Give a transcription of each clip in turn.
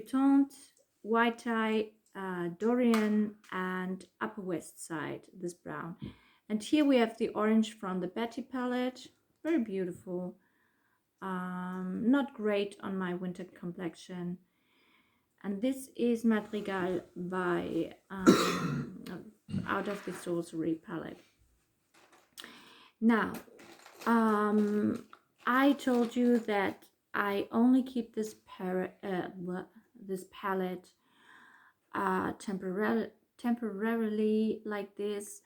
Toned, White Tie, Dorian, and Upper West Side, this brown. And here we have the orange from the Betty palette. Very beautiful. Not great on my winter complexion. And this is Madrigal by Out of the Sorcery palette. Now, I told you that I only keep this palette temporarily like this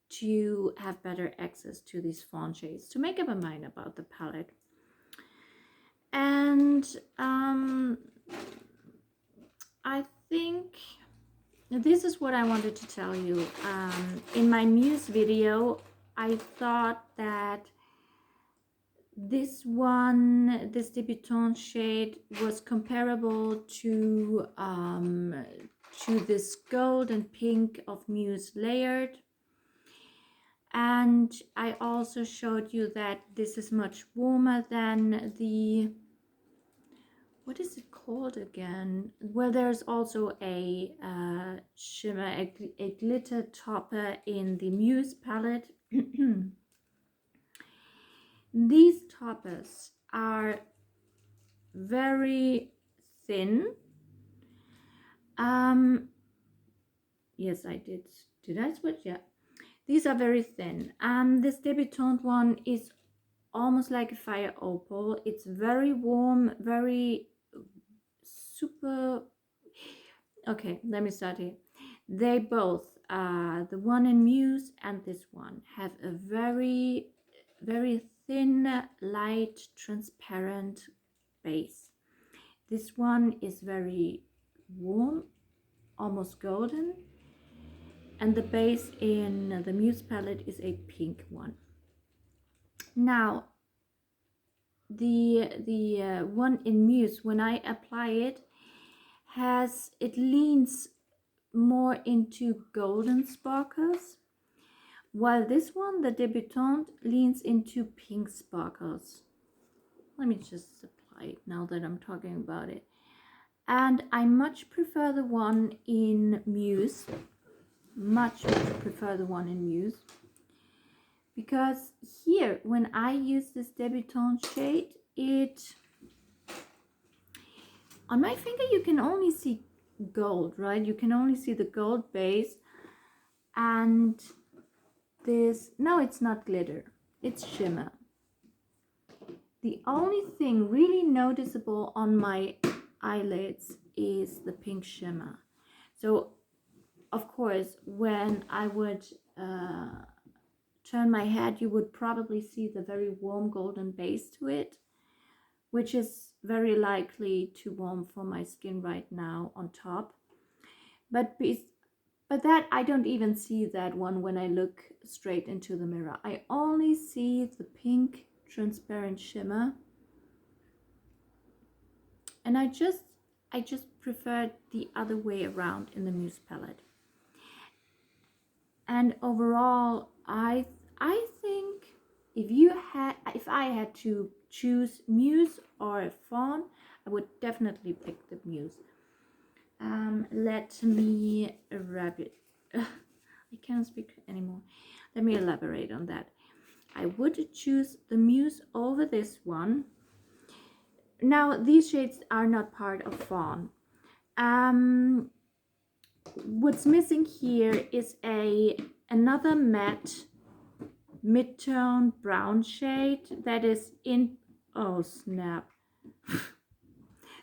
to have better access to these fawn shades, to make up my mind about the palette. And I think this is what I wanted to tell you. In my Muse video, I thought that this debutante shade was comparable to this gold and pink of Muse Layered. And I also showed you that this is much warmer than the, what is it called again? Well, there's also a shimmer, a glitter topper in the Muse palette. These toppers are very thin. Yes, I did. Did I switch? Yeah. These are very thin. This debutante one is almost like a fire opal. It's very warm, very super. Okay, let me start here. They both, the one in Muse and this one, have a very, very thin, light, transparent base. This one is very warm, almost golden, and the base in the Muse palette is a pink one. Now, the one in Muse, when I apply it, it leans more into golden sparkles, while this one, the debutante, leans into pink sparkles. Let me just apply it now that I'm talking about it. And I much prefer the one in Muse. Much prefer the one in Muse. Because here, when I use this debutante shade, on my finger you can only see gold, right? You can only see the gold base. And this, no, it's not glitter, it's shimmer. The only thing really noticeable on my eyelids is the pink shimmer. So of course, when I would turn my head, you would probably see the very warm golden base to it, which is very likely too warm for my skin right now on top. But that, I don't even see that one when I look straight into the mirror. I only see the pink transparent shimmer. And I just prefer the other way around in the Muse palette. And overall, I think if I had to choose Muse or Fawn, I would definitely pick the Muse. Let me I can't speak anymore. Let me elaborate on that. I would choose the Muse over this one. Now, these shades are not part of Fawn. What's missing here is another matte mid-tone brown shade that is in, oh snap,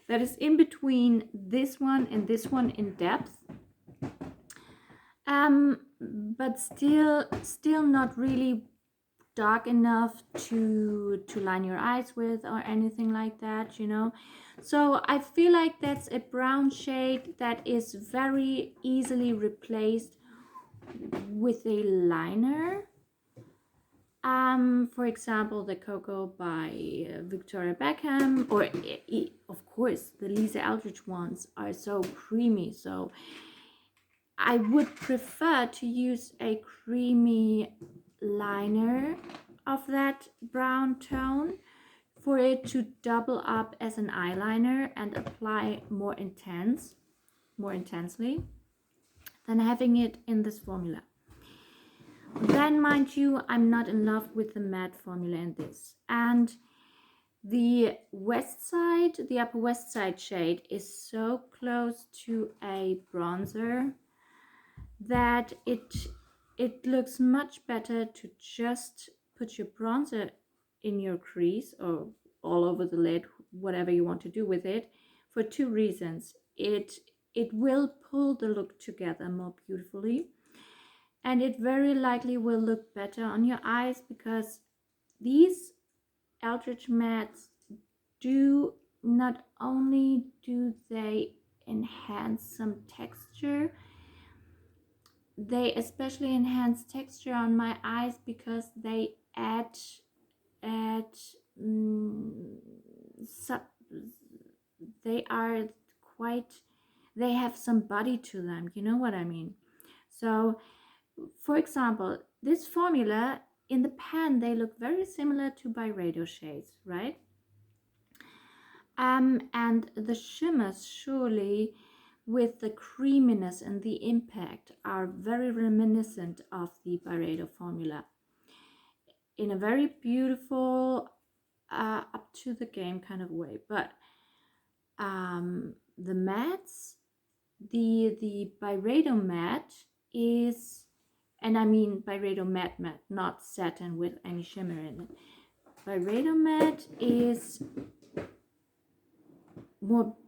that is in between this one and this one in depth, but still not really dark enough to line your eyes with or anything like that, you know. So I feel like that's a brown shade that is very easily replaced with a liner. For example, the Cocoa by Victoria Beckham, or of course the Lisa Eldridge ones are so creamy. So I would prefer to use a creamy liner of that brown tone for it to double up as an eyeliner and apply more intensely than having it in this formula. Then, mind you, I'm not in love with the matte formula in this. And the Upper West Side shade is so close to a bronzer that it looks much better to just put your bronzer in your crease or all over the lid, whatever you want to do with it, for two reasons. It will pull the look together more beautifully, and it very likely will look better on your eyes, because these Eldritch mattes do not only do they enhance some texture, they especially enhance texture on my eyes because they add they have some body to them, you know what I mean? So for example, this formula, in the pan they look very similar to Byredo shades, right? And the shimmers, surely, with the creaminess and the impact, are very reminiscent of the Byredo formula in a very beautiful, up to the game kind of way. But the mattes, the Byredo matte is, and I mean Byredo matte, not satin with any shimmer in it. Byredo matte is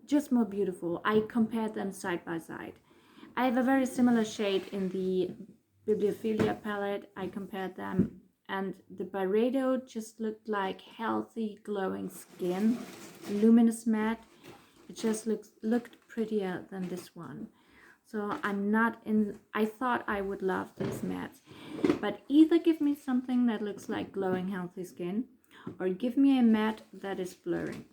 just more beautiful. I compared them side by side. I have a very similar shade in the Bibliophilia palette. I compared them, and the Byredo just looked like healthy glowing skin, luminous matte. It just looked prettier than this one. So I thought I would love these mattes, but either give me something that looks like glowing healthy skin, or give me a matte that is blurring.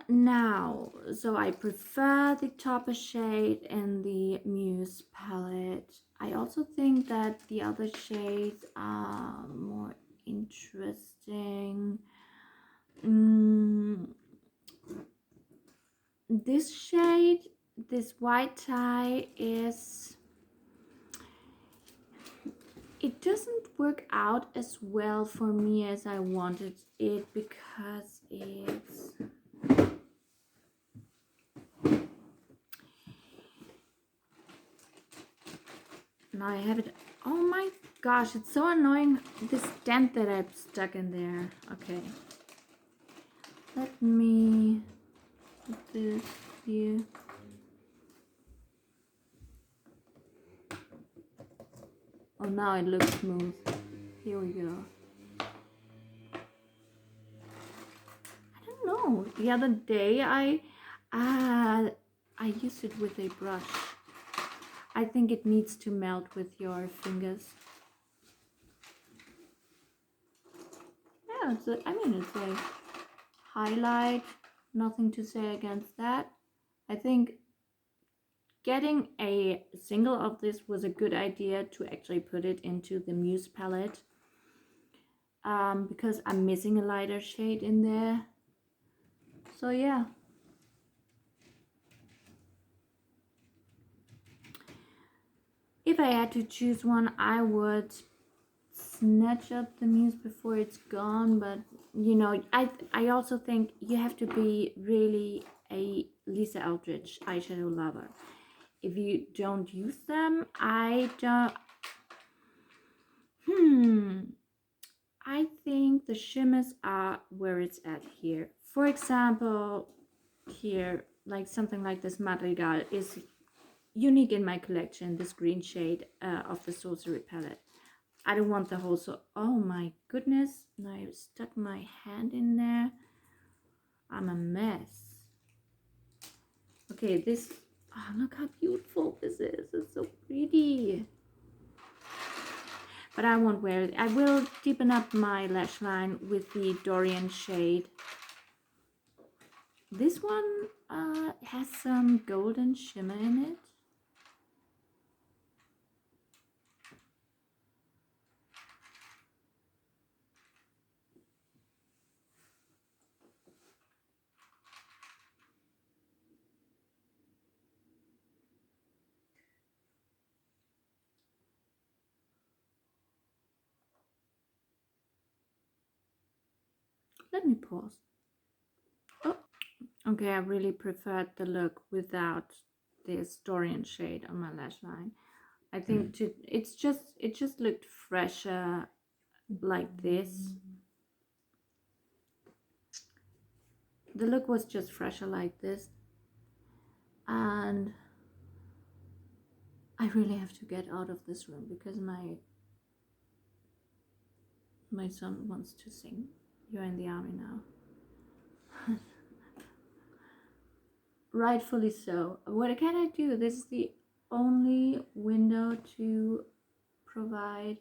Now, so I prefer the topper shade in the Muse palette. I also think that the other shades are more interesting. This shade, this white tie, it doesn't work out as well for me as I wanted it, because it's, now I have it. Oh my gosh, it's so annoying, this dent that I've stuck in there. Okay, let me put this here. Oh, now it looks smooth. Here we go. I don't know, the other day I used it with a brush. I think it needs to melt with your fingers. Yeah, it's a highlight. Nothing to say against that. I think getting a single of this was a good idea to actually put it into the Muse palette, because I'm missing a lighter shade in there. So yeah. If I had to choose one, I would snatch up the Muse before it's gone, but you know, I also think you have to be really a Lisa Eldridge eyeshadow lover. If you don't use them, I think the shimmers are where it's at here. For example, here, like something like this Madrigal is unique in my collection, this green shade of the Sorcery palette. I don't want the whole, so oh my goodness, now I stuck my hand in there. I'm a mess. Okay, this, oh, look how beautiful this is. It's so pretty. But I won't wear it. I will deepen up my lash line with the Dorian shade. This one has some golden shimmer in it. Let me pause. Oh, okay, I really preferred the look without this Dorian shade on my lash line. I think it just looked fresher like this. The look was just fresher like this, and I really have to get out of this room because my son wants to sing. You're in the army now. Rightfully so. What can I do? This is the only window to provide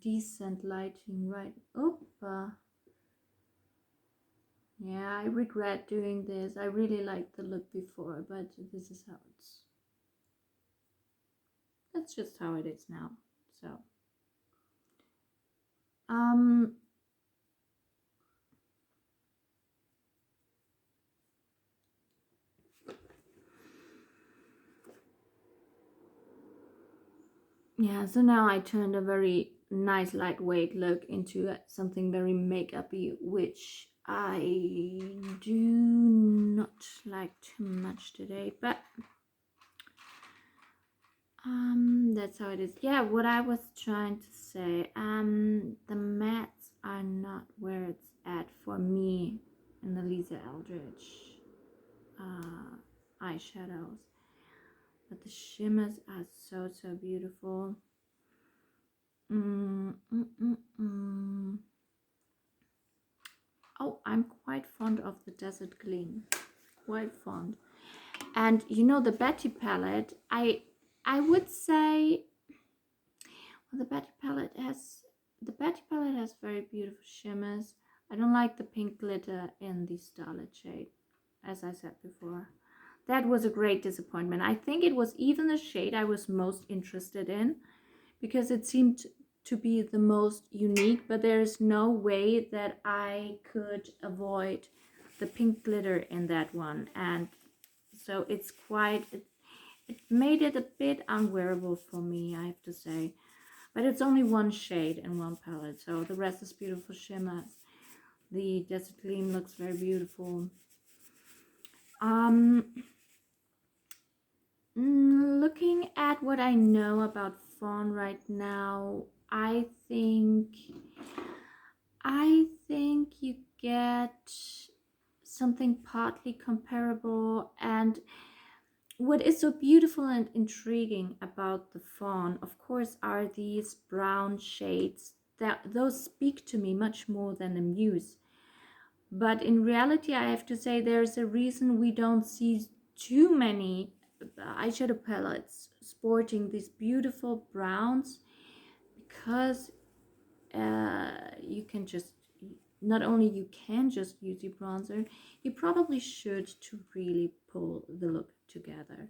decent lighting, right? Yeah, I regret doing this. I really liked the look before, but this is how that's just how it is now. So yeah, so now I turned a very nice lightweight look into something very makeup-y, which I do not like too much today, but that's how it is. Yeah, what I was trying to say, the mattes are not where it's at for me in the Lisa Eldridge eyeshadows, but the shimmers are so beautiful. Oh, I'm quite fond of the Desert Gleam, quite fond. And you know, the Betty palette, I would say, well, the Betty palette has very beautiful shimmers. I don't like the pink glitter in the Starlit shade, as I said before. That was a great disappointment. I think it was even the shade I was most interested in, because it seemed to be the most unique, but there is no way that I could avoid the pink glitter in that one. And so it's quite, it made it a bit unwearable for me, I have to say. But it's only one shade in one palette, so the rest is beautiful shimmers. The Desert Gleam looks very beautiful. Looking at what I know about Fawn right now, I think you get something partly comparable. And what is so beautiful and intriguing about the Fawn, of course, are these brown shades. Those speak to me much more than the MUFE. But in reality, I have to say there's a reason we don't see too many eyeshadow palettes sporting these beautiful browns, because you can just, not only you can just use your bronzer, you probably should to really pull the look together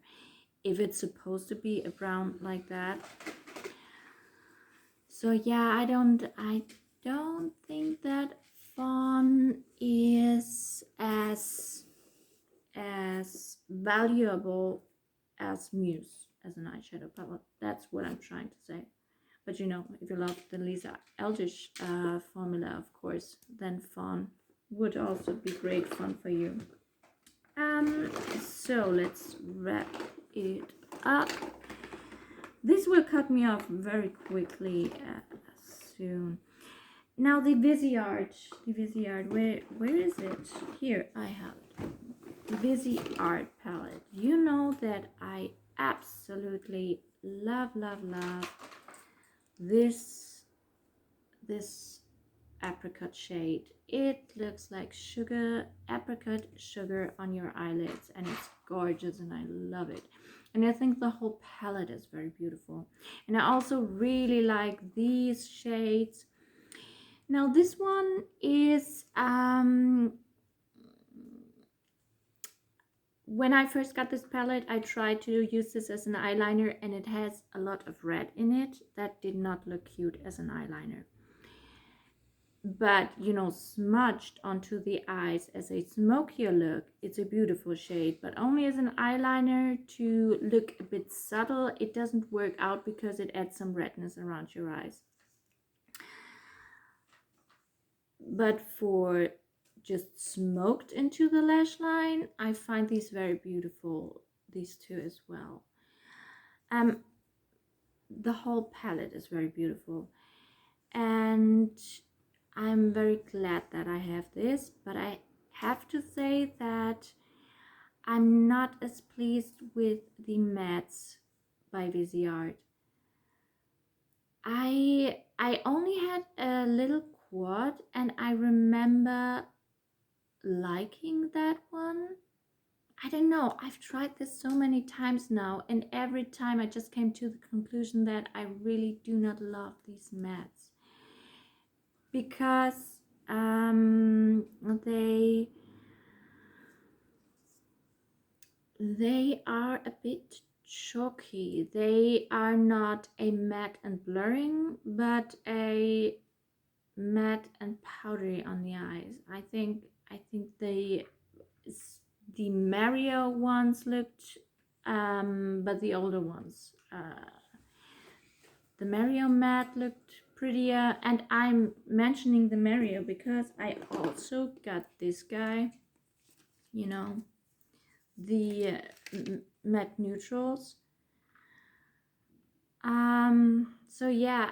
if it's supposed to be a brown like that. So yeah, I don't think that Fawn is as valuable as MUFE as an eyeshadow palette. That's what I'm trying to say. But you know, if you love the Lisa Eldridge formula, of course, then Fawn would also be great fun for you. So let's wrap it up. This will cut me off very quickly soon. Now the Viseart, where is it? Here, I have it. The Viseart palette. You know that I absolutely love this apricot shade. It looks like apricot sugar on your eyelids, and it's gorgeous, and I love it. And I think the whole palette is very beautiful. And I also really like these shades. Now this one is when I first got this palette, I tried to use this as an eyeliner, and it has a lot of red in it. That did not look cute as an eyeliner. But, you know, smudged onto the eyes as a smokier look, it's a beautiful shade. But only as an eyeliner to look a bit subtle, it doesn't work out because it adds some redness around your eyes. but for just smoked into the lash line, I find these very beautiful, these two as well. The whole palette is very beautiful, and I'm very glad that I have this, but I have to say that I'm not as pleased with the mattes by Viseart. I only had a little quad, and I remember liking that one. I don't know, I've tried this so many times now, and every time I just came to the conclusion that I really do not love these mattes, because they are a bit chalky. They are not a matte and blurring, but a matte and powdery on the eyes. I think the Mario ones looked, but the older ones, the Mario matte looked prettier. And I'm mentioning the Mario because I also got this guy, you know, the matte neutrals. So yeah,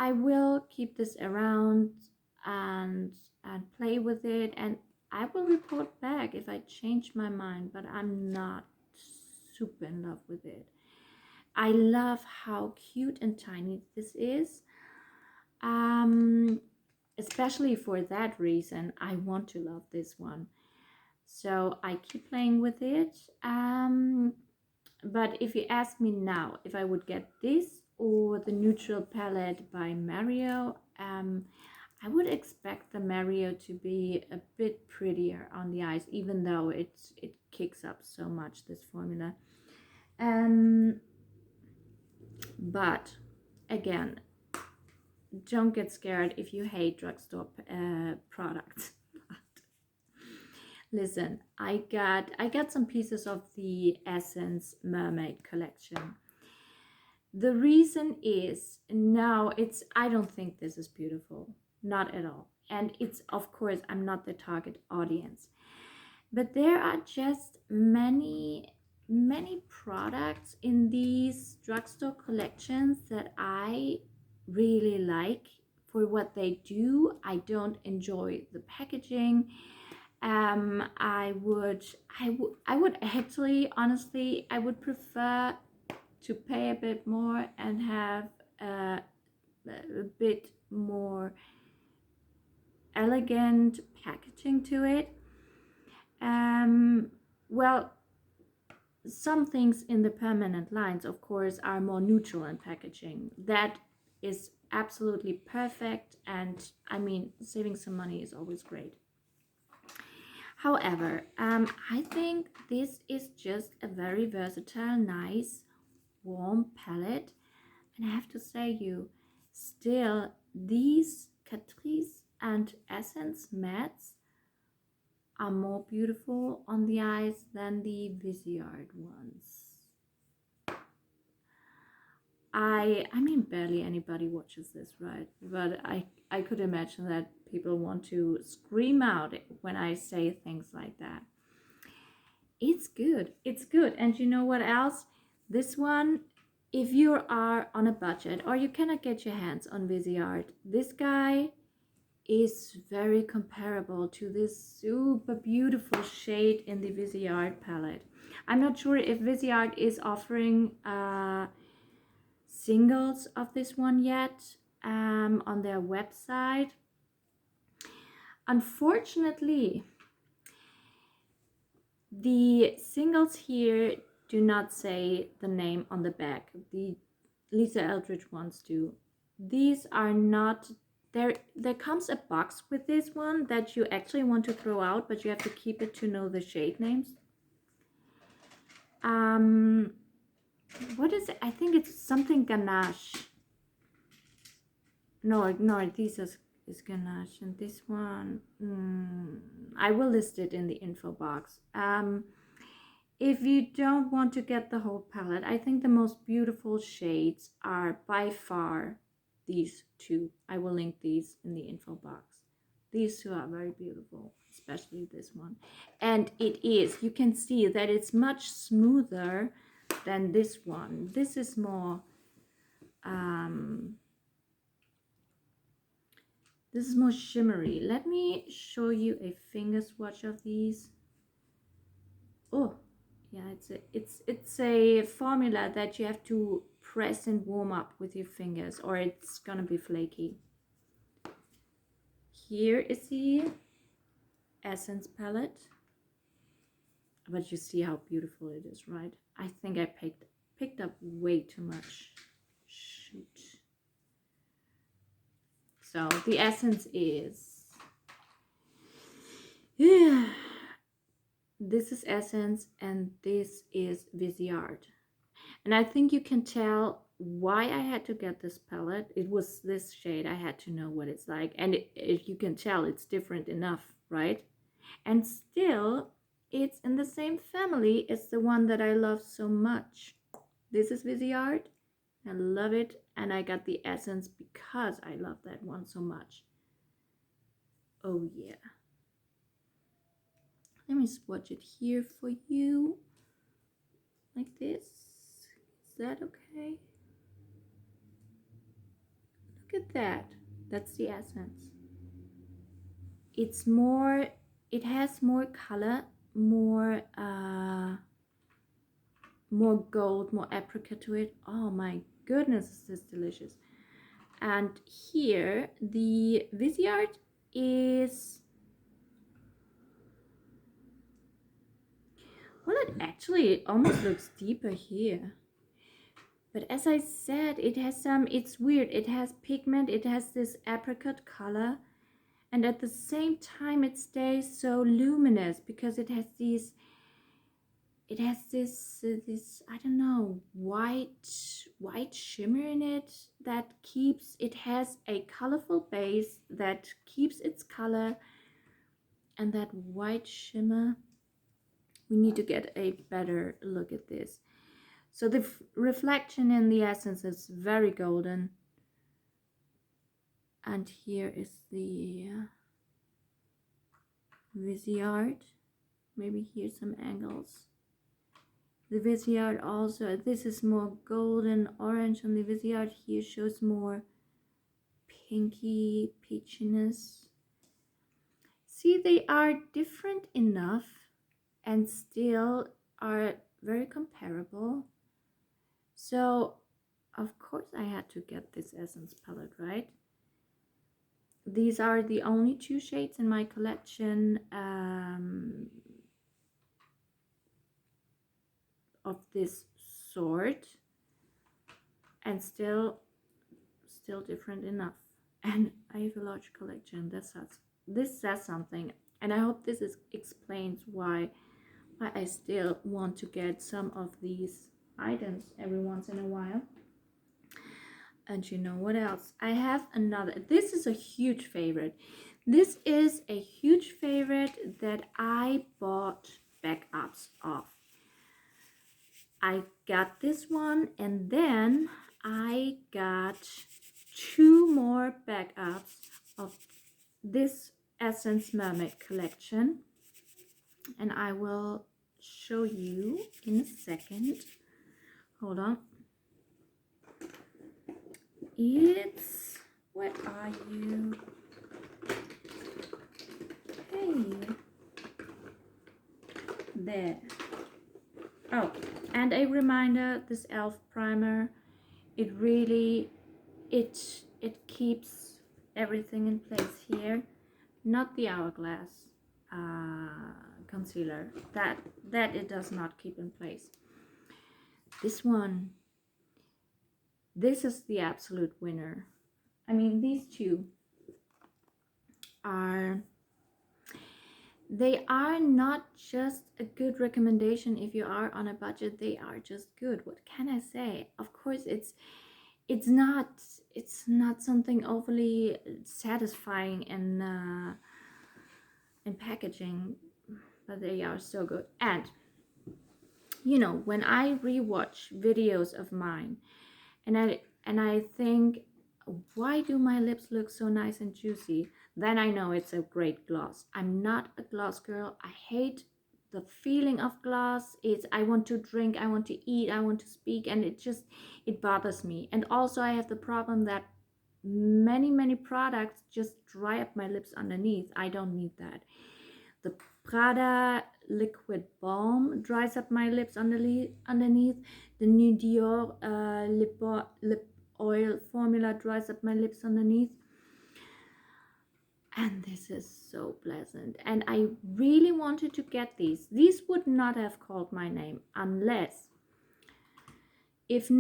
I will keep this around and play with it, and I will report back if I change my mind, but I'm not super in love with it. I love how cute and tiny this is. Especially for that reason, I want to love this one. So I keep playing with it. But if you ask me now if I would get this or the neutral palette by Mario, I would expect the Mario to be a bit prettier on the eyes, even though it kicks up so much, this formula. But again, don't get scared if you hate drugstore products. Listen, I got some pieces of the Essence Mermaid collection. The reason is, now I don't think this is beautiful, not at all. And it's, of course, I'm not the target audience. But there are just many products in these drugstore collections that I really like for what they do. I don't enjoy the packaging. I would actually, honestly, I would prefer to pay a bit more and have a bit more elegant packaging to it. Well, some things in the permanent lines, of course, are more neutral in packaging. That is absolutely perfect, and I mean, saving some money is always great. However, I think this is just a very versatile, nice, warm palette. And I have to say, still, these Catrice and Essence mattes are more beautiful on the eyes than the Viseart ones. I mean, barely anybody watches this, right? But I could imagine that people want to scream out when I say things like that. It's good. It's good. And you know what else? This one, if you are on a budget or you cannot get your hands on Viseart, this guy is very comparable to this super beautiful shade in the Viseart palette. I'm not sure if Viseart is offering singles of this one yet on their website. Unfortunately, the singles here do not say the name on the back. The Lisa Eldridge ones do. These are not there. There comes a box with this one that you actually want to throw out, but you have to keep it to know the shade names. What is it? I think it's something ganache. No, this is ganache, and this one, I will list it in the info box. If you don't want to get the whole palette, I think the most beautiful shades are by far these two. I will link these in the info box. These two are very beautiful, especially this one. And it is, you can see that it's much smoother than this one. This is more shimmery. Let me show you a finger swatch of these. Oh yeah, it's a formula that you have to press and warm up with your fingers, or it's gonna be flaky. Here is the Essence palette, but you see how beautiful it is, right? I think I picked up way too much. Shoot. So the Essence is, yeah, this is Essence and this is Viseart. And I think you can tell why I had to get this palette. It was this shade. I had to know what it's like. And you can tell it's different enough, right? And still, it's in the same family as the one that I love so much. This is Viseart. I love it. And I got the Essence because I love that one so much. Oh, yeah. Let me swatch it here for you. Like this. Is that okay? Look at that. That's the Essence. It's more, it has more color, more gold, more apricot to it. Oh my goodness, this is delicious. And here the Viseart is, well, it actually almost looks deeper here. But as I said, it has some, it's weird. It has pigment, it has this apricot color. And at the same time, it stays so luminous because it has these, it has this, I don't know, white shimmer in it that keeps, it has a colorful base that keeps its color, and that white shimmer. We need to get a better look at this. So the reflection in the Essence is very golden. And here is the Viseart. Maybe here's some angles. The Viseart also, this is more golden orange on the Viseart. Here shows more pinky peachiness. See, they are different enough and still are very comparable. So of course I had to get this Essence palette, right? These are the only two shades in my collection of this sort, and still different enough. And I have a large collection. This says something, and I hope this explains why I still want to get some of these items every once in a while. And you know what else? I have another. This is a huge favorite. This is a huge favorite that I bought backups of. I got this one, and then I got two more backups of this Essence Mermaid collection, and I will show you in a second. Hold on. It's, where are you? Hey, there. Oh, and a reminder, this e.l.f. primer, it really, it keeps everything in place here. Not the Hourglass concealer, that it does not keep in place. This one, this is the absolute winner. I mean, these two are, they are not just a good recommendation if you are on a budget, they are just good. What can I say? Of course, it's not something overly satisfying in packaging, but they are so good. And you know, when I rewatch videos of mine and I think, why do my lips look so nice and juicy? Then I know it's a great gloss. I'm not a gloss girl. I hate the feeling of gloss. It's I want to drink, I want to eat, I want to speak, and it bothers me. And also I have the problem that many products just dry up my lips underneath. I don't need that. The Prada liquid balm dries up my lips underneath. The new Dior lip oil formula dries up my lips underneath. And this is so pleasant. And I really wanted to get these. These would not have called my name unless, if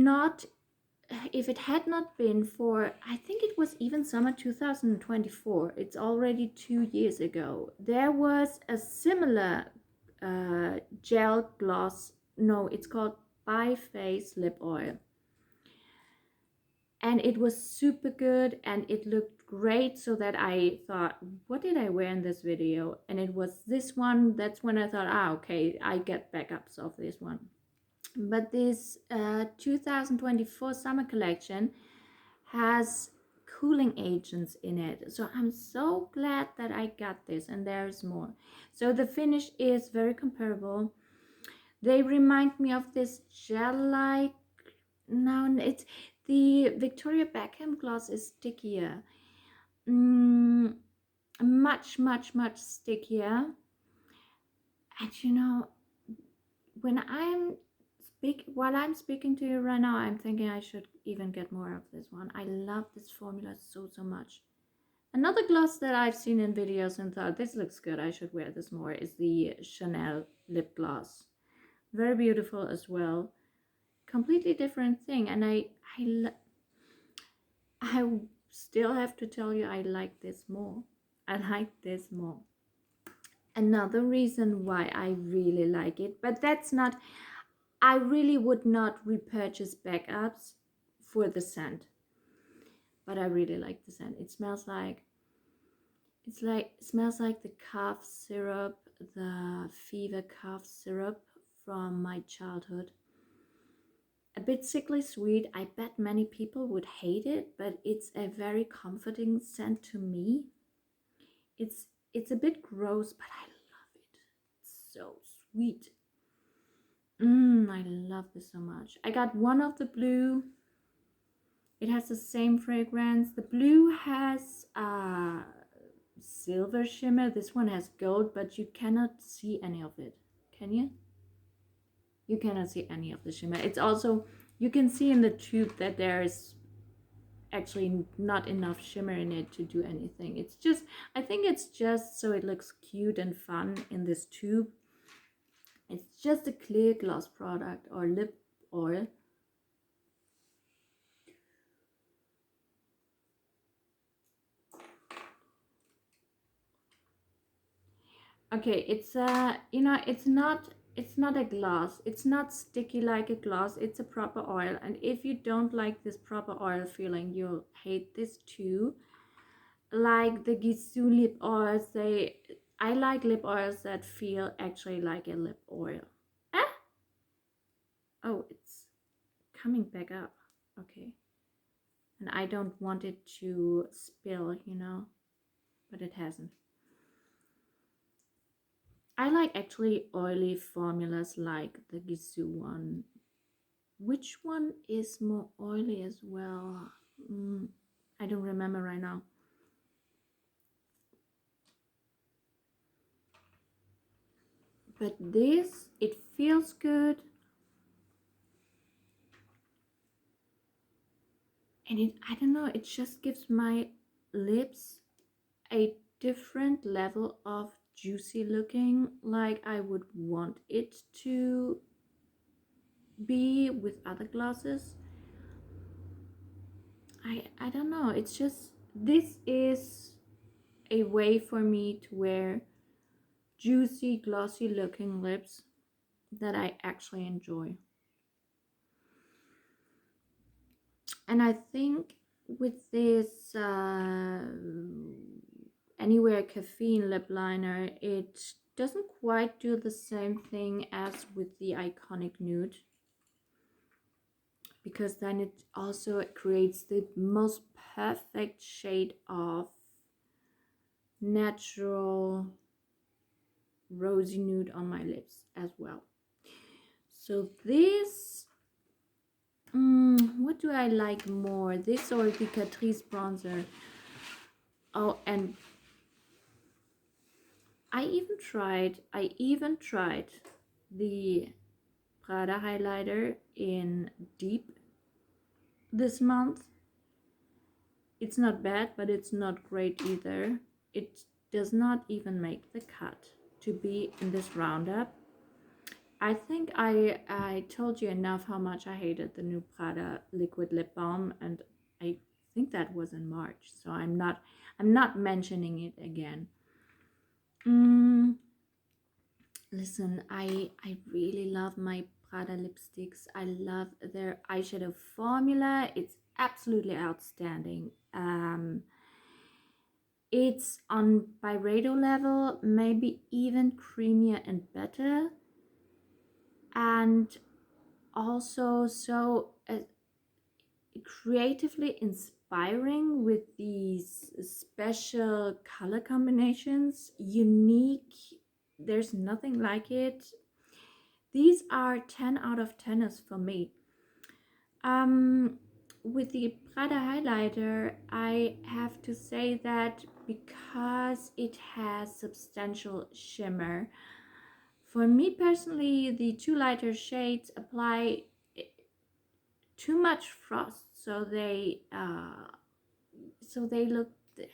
it had not been for, I think it was even summer 2024, it's already 2 years ago, there was a similar gel gloss, no, it's called Bi-Face lip oil, and it was super good and it looked great, so that I thought, what did I wear in this video? And it was this one. That's when I thought, okay, I get backups of this one. But this 2024 summer collection has cooling agents in it, so I'm so glad that I got this, and there's more. So the finish is very comparable. They remind me of this gel-like, no, it's the Victoria Beckham gloss is stickier, much stickier. And you know, when while I'm speaking to you right now, I'm thinking I should even get more of this one. I love this formula so much. Another gloss that I've seen in videos and thought this looks good, I should wear this more, is the Chanel lip gloss. Very beautiful as well. Completely different thing, and I still have to tell you I like this more. I like this more. Another reason why I really like it, but that's not, I really would not repurchase backups for the scent, but I really like the scent. It smells like, smells like the cough syrup, the fever cough syrup from my childhood. A bit sickly sweet. I bet many people would hate it, but it's a very comforting scent to me. It's a bit gross, but I love it. It's so sweet. I love this so much. I got one of the blue. It has the same fragrance. The blue has silver shimmer. This one has gold, but you cannot see any of it. Can you? You cannot see any of the shimmer. It's also, you can see in the tube that there is actually not enough shimmer in it to do anything. It's just, I think it's just so it looks cute and fun in this tube. It's just a clear gloss product or lip oil. Okay, it's you know, it's not a gloss. It's not sticky like a gloss. It's a proper oil, and if you don't like this proper oil feeling, you'll hate this too. Like the Gisou lip oils, I like lip oils that feel actually like a lip oil. Ah! Oh, it's coming back up. Okay. And I don't want it to spill, you know, but it hasn't. I like actually oily formulas like the Gisou one. Which one is more oily as well? I don't remember right now. But this, it feels good. And I don't know, it just gives my lips a different level of juicy looking, like I would want it to be with other glosses. I don't know, it's just, this is a way for me to wear juicy, glossy looking lips that I actually enjoy. And I think with this Anywhere Caffeine lip liner, it doesn't quite do the same thing as with the Iconic Nude, because then it also creates the most perfect shade of natural rosy nude on my lips as well. So this, what do I like more, this or the Catrice bronzer? Oh, and I even tried the Prada highlighter in Deep this month. It's not bad, but it's not great either. It does not even make the cut to be in this roundup. I think I told you enough how much I hated the new Prada liquid lip balm, and I think that was in March, so I'm not mentioning it again. Listen, I really love my Prada lipsticks. I love their eyeshadow formula. It's absolutely outstanding. It's on Byredo level, maybe even creamier and better, and also so creatively inspiring with these special color combinations. Unique, there's nothing like it. These are 10 out of 10s for me. With the Prada highlighter, I have to say that because it has substantial shimmer, for me personally, the two lighter shades apply too much frost, so they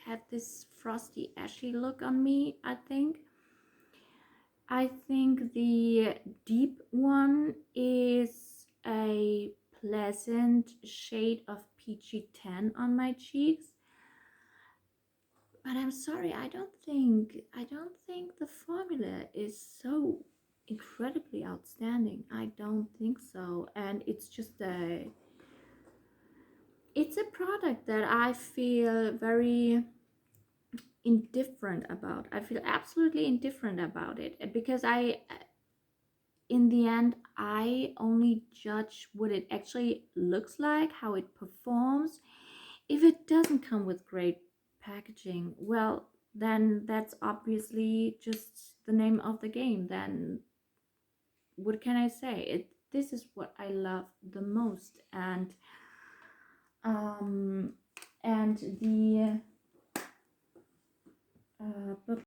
have this frosty ashy look on me. I think the Deep one is a pleasant shade of peachy tan on my cheeks, but I'm sorry, I don't think the formula is so incredibly outstanding. I don't think so, and it's just it's a product that I feel very indifferent about. I feel absolutely indifferent about it because in the end, I only judge what it actually looks like, how it performs. If it doesn't come with great packaging, well, then that's obviously just the name of the game. Then what can I say? This is what I love the most, and the